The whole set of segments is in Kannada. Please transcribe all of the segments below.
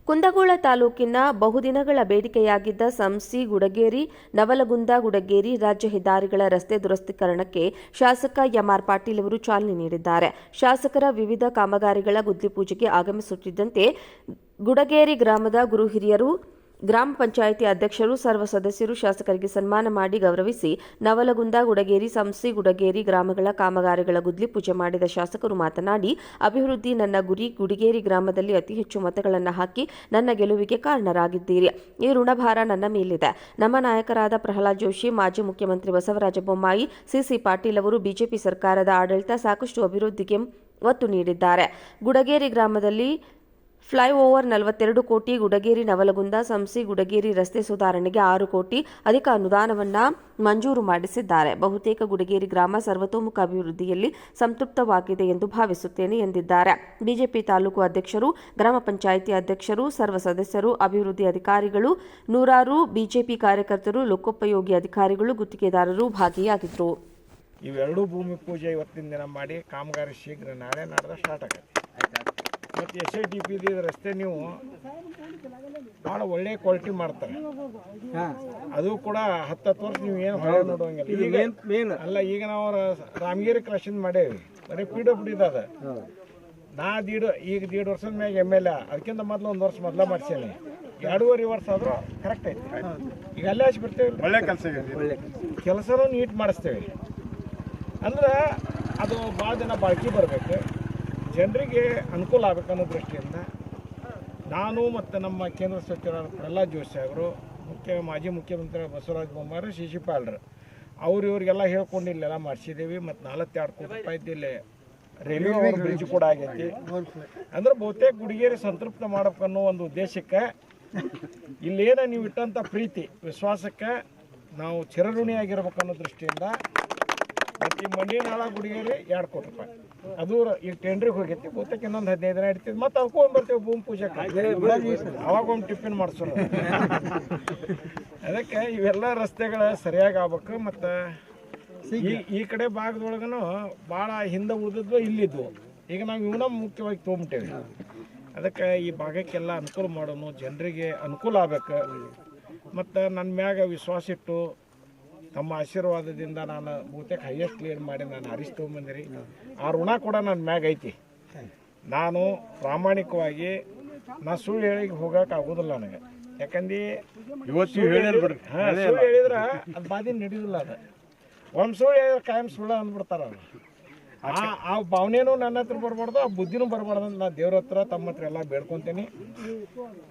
ಕುಂದಗೋಳ ತಾಲೂಕಿನ ಬಹುದಿನಗಳ ಬೇಡಿಕೆಯಾಗಿದ್ದ ಸಂಸಿ ಗುಡಗೇರಿ ನವಲಗುಂದ ಗುಡಗೇರಿ ರಾಜ್ಯ ಹೆದ್ದಾರಿಗಳ ರಸ್ತೆ ದುರಸ್ತೀಕರಣಕ್ಕೆ ಶಾಸಕ ಎಂಆರ್ ಪಾಟೀಲ್ ಅವರು ಚಾಲನೆ ನೀಡಿದ್ದಾರೆ. ಶಾಸಕರ ವಿವಿಧ ಕಾಮಗಾರಿಗಳ ಗುದ್ಲಿಪೂಜೆಗೆ ಆಗಮಿಸುತ್ತಿದ್ದಂತೆ ಗುಡಗೇರಿ ಗ್ರಾಮದ ಗುರು ಹಿರಿಯರು, ಗ್ರಾಮ ಪಂಚಾಯಿತಿ ಅಧ್ಯಕ್ಷರು, ಸರ್ವ ಸದಸ್ಯರು ಶಾಸಕರಿಗೆ ಸನ್ಮಾನ ಮಾಡಿ ಗೌರವಿಸಿ ನವಲಗುಂದ ಗುಡಗೇರಿ, ಸಂಸಿ ಗುಡಗೇರಿ ಗ್ರಾಮಗಳ ಕಾಮಗಾರಿಗಳ ಗುದ್ಲಿಪೂಜೆ ಮಾಡಿದ ಶಾಸಕರು ಮಾತನಾಡಿ, ಅಭಿವೃದ್ಧಿ ನನ್ನ ಗುರಿ. ಗುಡಗೇರಿ ಗ್ರಾಮದಲ್ಲಿ ಅತಿ ಹೆಚ್ಚು ಮತಗಳನ್ನು ಹಾಕಿ ನನ್ನ ಗೆಲುವಿಗೆ ಕಾರಣರಾಗಿದ್ದೀರಿ. ಈ ಋಣಭಾರ ನನ್ನ ಮೇಲಿದೆ. ನಮ್ಮ ನಾಯಕರಾದ ಪ್ರಹ್ಲಾದ್ ಜೋಶಿ, ಮಾಜಿ ಮುಖ್ಯಮಂತ್ರಿ ಬಸವರಾಜ ಬೊಮ್ಮಾಯಿ, ಸಿಸಿ ಪಾಟೀಲ್ ಅವರು ಬಿಜೆಪಿ ಸರ್ಕಾರದ ಆಡಳಿತ ಸಾಕಷ್ಟು ಅಭಿವೃದ್ಧಿಗೆ ಒತ್ತು ನೀಡಿದ್ದಾರೆ. ಗುಡಗೇರಿ ಗ್ರಾಮದಲ್ಲಿ ಫ್ಲೈಓವರ್ 42 ಕೋಟಿ, ಗುಡಗೇರಿ ನವಲಗುಂದ ಸಂಸಿ ಗುಡಗೇರಿ ರಸ್ತೆ ಸುಧಾರಣೆಗೆ 6 ಕೋಟಿ ಅಧಿಕ ಅನುದಾನವನ್ನು ಮಂಜೂರು ಮಾಡಿಸಿದ್ದಾರೆ. ಬಹುತೇಕ ಗುಡಗೇರಿ ಗ್ರಾಮ ಸರ್ವತೋಮುಖ ಅಭಿವೃದ್ಧಿಯಲ್ಲಿ ಸಂತೃಪ್ತವಾಗಿದೆ ಎಂದು ಭಾವಿಸುತ್ತೇನೆ ಎಂದಿದ್ದಾರೆ. ಬಿಜೆಪಿ ತಾಲೂಕು ಅಧ್ಯಕ್ಷರು, ಗ್ರಾಮ ಪಂಚಾಯಿತಿ ಅಧ್ಯಕ್ಷರು, ಸರ್ವ ಸದಸ್ಯರು, ಅಭಿವೃದ್ಧಿ ಅಧಿಕಾರಿಗಳು, ನೂರಾರು ಬಿಜೆಪಿ ಕಾರ್ಯಕರ್ತರು, ಲೋಕೋಪಯೋಗಿ ಅಧಿಕಾರಿಗಳು, ಗುತ್ತಿಗೆದಾರರು ಭಾಗಿಯಾಗಿದ್ದರು. ಇವೆರಡೂ ಭೂಮಿ ಪೂಜೆ ಇವತ್ತಿನ ದಿನ ಮಾಡಿ ಕಾಮಗಾರಿ ಶೀಘ್ರ ನಾಳೆ ನಾಡ್ದ ಸ್ಟಾರ್ಟ್ ಆಗುತ್ತೆ. ಮತ್ತು SITP ರಸ್ತೆ ನೀವು ಭಾಳ ಒಳ್ಳೆ ಕ್ವಾಲಿಟಿ ಮಾಡ್ತಾರೆ. ಅದು ಕೂಡ 10 ವರ್ಷ ನೀವು ಏನು ಹೊಳೆ ನೋಡುವಂಗಿಲ್ಲ. ಅಲ್ಲ, ಈಗ ನಾವು ರಾಮಗಿರಿ ಕ್ರಾಸಿಂಗ್ ಮಾಡೇವಿ, ಬರೀ PWD ಅದ. ಈಗ 1.5 ವರ್ಷದ ಮ್ಯಾಗ MLA, ಅದಕ್ಕಿಂತ ಮೊದಲು 1 ವರ್ಷ ಮೊದಲ ಮಾಡ್ಸೇನೆ. 2.5 ವರ್ಷ ಆದರೂ ಕರೆಕ್ಟ್ ಐತಿ. ಈಗ ಅಲ್ಲೇ ಹಚ್ಚಿ ಬರ್ತೇವೆ, ಒಳ್ಳೆ ಕೆಲಸನೂ ನೀಟ್ ಮಾಡಿಸ್ತೇವೆ. ಅಂದ್ರೆ ಅದು ಭಾಳ ದಿನ ಬಾಳ್ಕೆ ಬರಬೇಕು, ಜನರಿಗೆ ಅನುಕೂಲ ಆಗಬೇಕನ್ನೋ ದೃಷ್ಟಿಯಿಂದ ನಾನು ಮತ್ತು ನಮ್ಮ ಕೇಂದ್ರ ಸಚಿವರಾದ ಪ್ರಹ್ಲಾದ್ ಜೋಶಿ ಅವರು, ಮಾಜಿ ಮುಖ್ಯಮಂತ್ರಿ ಬಸವರಾಜ ಬೊಮ್ಮಾಯಿ, CC ಪಾಲ್ರು ಇವರಿಗೆಲ್ಲ ಹೇಳ್ಕೊಂಡು ಇಲ್ಲೆಲ್ಲ ಮಾಡಿಸಿದ್ದೀವಿ. ಮತ್ತು 42 ಕೋಟಿ ರೂಪಾಯಿದ್ದು ಇಲ್ಲಿ ರೈಲ್ವೆ ಬ್ರಿಡ್ಜ್ ಕೂಡ ಆಗೈತಿ. ಅಂದ್ರೆ ಬಹುತೇಕ ಗುಡಿಗೇರಿ ಸಂತೃಪ್ತ ಮಾಡಬೇಕನ್ನೋ ಒಂದು ಉದ್ದೇಶಕ್ಕೆ ಇಲ್ಲೇನ ನೀವು ಇಟ್ಟಂಥ ಪ್ರೀತಿ ವಿಶ್ವಾಸಕ್ಕೆ ನಾವು ಚಿರಋಣಿಯಾಗಿರ್ಬೇಕನ್ನೋ ದೃಷ್ಟಿಯಿಂದ ಮತ್ತು ಈ ಮಂಡಿನಾಳ ಗುಡಿಗೇರಿ 2 ಕೋಟಿ ರೂಪಾಯಿ ಅದು ಈಗ ಟೆಂಡ್ರಿಗೆ ಹೋಗೈತಿ. ಬಹುತೇಕ ಇನ್ನೊಂದು 15 ದಿನ ಇಡ್ತೀವಿ. ಮತ್ತು ಅದಕ್ಕೊಂದು ಬರ್ತೇವೆ ಭೂಮಿ ಪೂಜೆಗೆ, ಅವಾಗ ಒಂದು ಟಿಫಿನ್ ಮಾಡಿಸೋಣ. ಅದಕ್ಕೆ ಇವೆಲ್ಲ ರಸ್ತೆಗಳು ಸರಿಯಾಗಿ ಆಗ್ಬೇಕು. ಮತ್ತು ಈ ಕಡೆ ಭಾಗದೊಳಗೂ ಭಾಳ ಹಿಂದೆ ಉಳಿದಿದ್ವು, ಇಲ್ಲಿದ್ವು. ಈಗ ನಾವು ಇವನ್ನ ಮುಖ್ಯವಾಗಿ ತೊಗೊಂಬಿಟ್ಟೇವೆ. ಅದಕ್ಕೆ ಈ ಭಾಗಕ್ಕೆಲ್ಲ ಅನುಕೂಲ ಮಾಡೋನು, ಜನರಿಗೆ ಅನುಕೂಲ ಆಗ್ಬೇಕು. ಮತ್ತು ನನ್ನ ಮ್ಯಾಗ ವಿಶ್ವಾಸ ಇಟ್ಟು ತಮ್ಮ ಆಶೀರ್ವಾದದಿಂದ ನಾನು ಬಹುತೇಕ ಹೈಯೆಸ್ಟ್ ಲೀಡ್ ಮಾಡಿ ನಾನು ಹರಿಸಿ ತೊಗೊಂಬಂದಿರಿ. ಆ ಋಣ ಕೂಡ ನನ್ನ ಮ್ಯಾಗ ಐತಿ. ನಾನು ಪ್ರಾಮಾಣಿಕವಾಗಿ ಸುಳ್ಳು ಹೇಳಿ ಹೋಗೋಕೆ ಆಗೋದಿಲ್ಲ ನನಗೆ. ಯಾಕಂದ್ರೆ ಸುಳ್ಳು ಹೇಳಿದ್ರೆ ಅದು ಬಾದಿ ನಡೆಯೋದಿಲ್ಲ. ಅದು ಒಂದು ಸುಳ್ಳು ಹೇಳಿದ್ರೆ ಕಾಯಂ ಸುಳ್ಳು ಅಂದ್ಬಿಡ್ತಾರೆ. ಅವರು ಆ ಭಾವನೆನೂ ನನ್ನ ಹತ್ರ ಬರಬಾರ್ದು, ಆ ಬುದ್ಧಿನೂ ಬರಬಾರ್ದು ಅಂತ ನಾನು ದೇವ್ರ ಹತ್ರ ತಮ್ಮ ಹತ್ರ ಎಲ್ಲ ಬೇಡ್ಕೊತೀನಿ.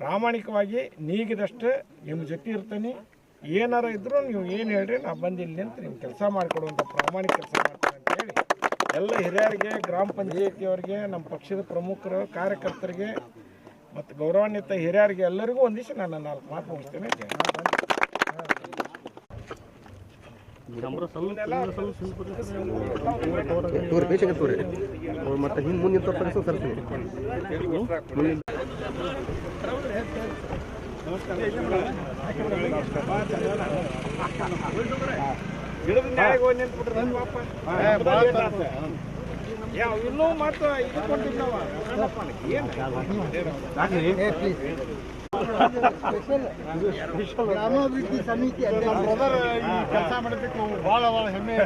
ಪ್ರಾಮಾಣಿಕವಾಗಿ ನೀಗಿದಷ್ಟು ನಿಮ್ಮ ಜೊತೆ ಇರ್ತೀನಿ. ಏನಾರ ಇದ್ರೂ ನೀವು ಏನು ಹೇಳ್ರಿ, ನಾ ಬಂದಿಲ್ಲ ಅಂತ ನೀವು ಕೆಲಸ ಮಾಡಿಕೊಡುವಂಥ ಪ್ರಾಮಾಣಿಕ ಕೆಲಸ ಮಾಡ್ತೀನಿ ಅಂತ ಹೇಳಿ ಎಲ್ಲ ಹಿರಿಯರಿಗೆ, ಗ್ರಾಮ ಪಂಚಾಯತಿಯವರಿಗೆ, ನಮ್ಮ ಪಕ್ಷದ ಪ್ರಮುಖರು, ಕಾರ್ಯಕರ್ತರಿಗೆ ಮತ್ತು ಗೌರವಾನ್ವಿತ ಹಿರಿಯರಿಗೆ ಎಲ್ಲರಿಗೂ ಒಂದಿಷ್ಟು ನಾನು 4 ಮಾತು ಮುಗಿಸ್ತೇನೆ. ಇನ್ನೂ ಮತ್ತು ಇದು ಕೊಟ್ಟಿದ್ದಾವ ಗ್ರಾಮಾಭಿವೃದ್ಧಿ ಸಮಿತಿ ಕೆಲಸ ಮಾಡೋದಕ್ಕೆ ಭಾಳ ಹೆಮ್ಮೆ.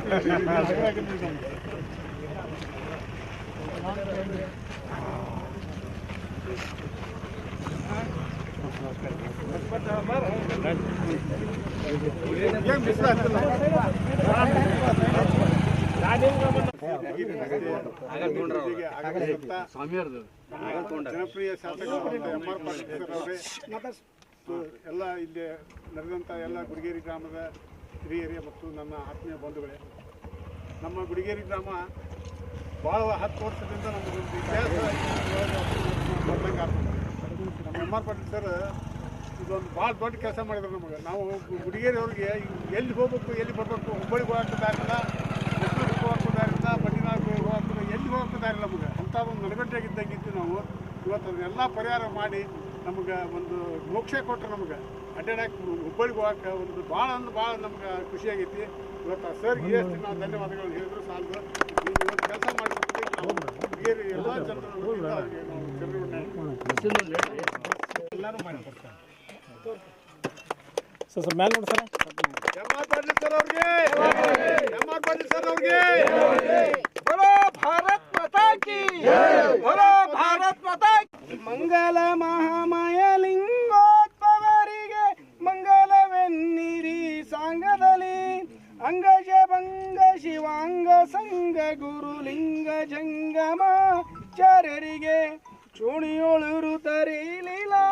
ಜನಪ್ರಿಯ ಶಾಸಕ MR ಪಾಟೀಲ್ ಅವರೇ, ಎಲ್ಲ ಇಲ್ಲಿ ನಡೆದಂಥ ಎಲ್ಲ ಗುಡಿಗೇರಿ ಗ್ರಾಮದ ಹಿರಿಯರೇ ಮತ್ತು ನನ್ನ ಆತ್ಮೀಯ ಬಂಧುಗಳೇ, ನಮ್ಮ ಗುಡಿಗೇರಿ ಗ್ರಾಮ ಭಾಳ 10 ವರ್ಷದಿಂದ ನಮಗೊಂದು ಇತಿಹಾಸ ಬಂದಂಗೆ ಆಗ್ತದೆ. ನಮ್ಮ MR ಪಾಟೀಲ್ ಸರ್ ಇದೊಂದು ಭಾಳ ದೊಡ್ಡ ಕೆಲಸ ಮಾಡಿದ್ರು ನಮಗೆ. ನಾವು ಗುಡಿಗೇರಿ ಅವ್ರಿಗೆ ಎಲ್ಲಿ ಹೋಗ್ಬೇಕು, ಎಲ್ಲಿ ಬರಬೇಕು, ಹುಬ್ಬಳ್ಳಿಗೆ ಹೋಗಕ್ಕೆ ದಾರಿಲ್ಲ, ಬೆಂಗಳೂರಿಗೆ ಹೋಗಕ್ಕೆ ದಾರಿಲ್ಲ, ಮಂಡಿನಾಳಿಗೆ ಹೋಗಕ್ಕೆ ಎಲ್ಲಿ ಹೋಗಕ್ಕೆ ದಾರಿಲ್ಲ. ನಮಗೆ ಅಂಥ ಒಂದು ನಡುಗಡ್ಡೆಯಾಗಿದ್ದಾಗಿದ್ದು ನಾವು ಇವತ್ತು ಅದನ್ನೆಲ್ಲ ಪರಿಹಾರ ಮಾಡಿ ನಮಗೆ ಒಂದು ಮೋಕ್ಷ ಕೊಟ್ಟರೆ ನಮಗೆ ಅಡ್ಡಾಡಕ್ಕೆ ಹುಬ್ಬಳ್ಳಿಗೆ ಹೋಗಕ್ಕೆ ಒಂದು ಭಾಳ ನಮ್ಗೆ ಖುಷಿಯಾಗೈತಿ. ಇವತ್ತು ಸರ್ಗೆ ಎಷ್ಟು ನಾವು ಧನ್ಯವಾದಗಳು ಹೇಳಿದ್ರು ಸಾಲದು. ಇವತ್ತು ಕೆಲಸ ಮಾಡಿಬಿಟ್ಟು ನಾವು ಎಲ್ಲ ಜನರು ಎಲ್ಲ ನಾನು ಮಾಡಿಕೊಡ್ತೇನೆ. ಸರ್ ಮ್ಯಾಲೆ ನೋಡಿ ಸರ್. ಎಂ.ಆರ್. ಪಾಟೀಲ್ ಸರ್ ಅವ್ರಿಗೆ, ಎಂ.ಆರ್. ಪಾಟೀಲ್ ಸರ್ ಅವ್ರಿಗೆ. बोलो भारत माता की बोलो भारत माता की. ಮಂಗಲ ಮಹಾಮಾಯ ಲಿಂಗೋದ್ಭವರಿಗೆ ಮಂಗಲವೆನ್ನಿರಿ ಸಾಂಗದಲ್ಲಿ ಅಂಗಜ ಭಂಗ ಶಿವಾಂಗ ಸಂಗ ಗುರುಲಿಂಗ ಜಂಗಮಾಚಾರ್ಯರಿಗೆ ಚೋಣಿಯೋಳೂರು ತರಿ ಲೀಲಾ.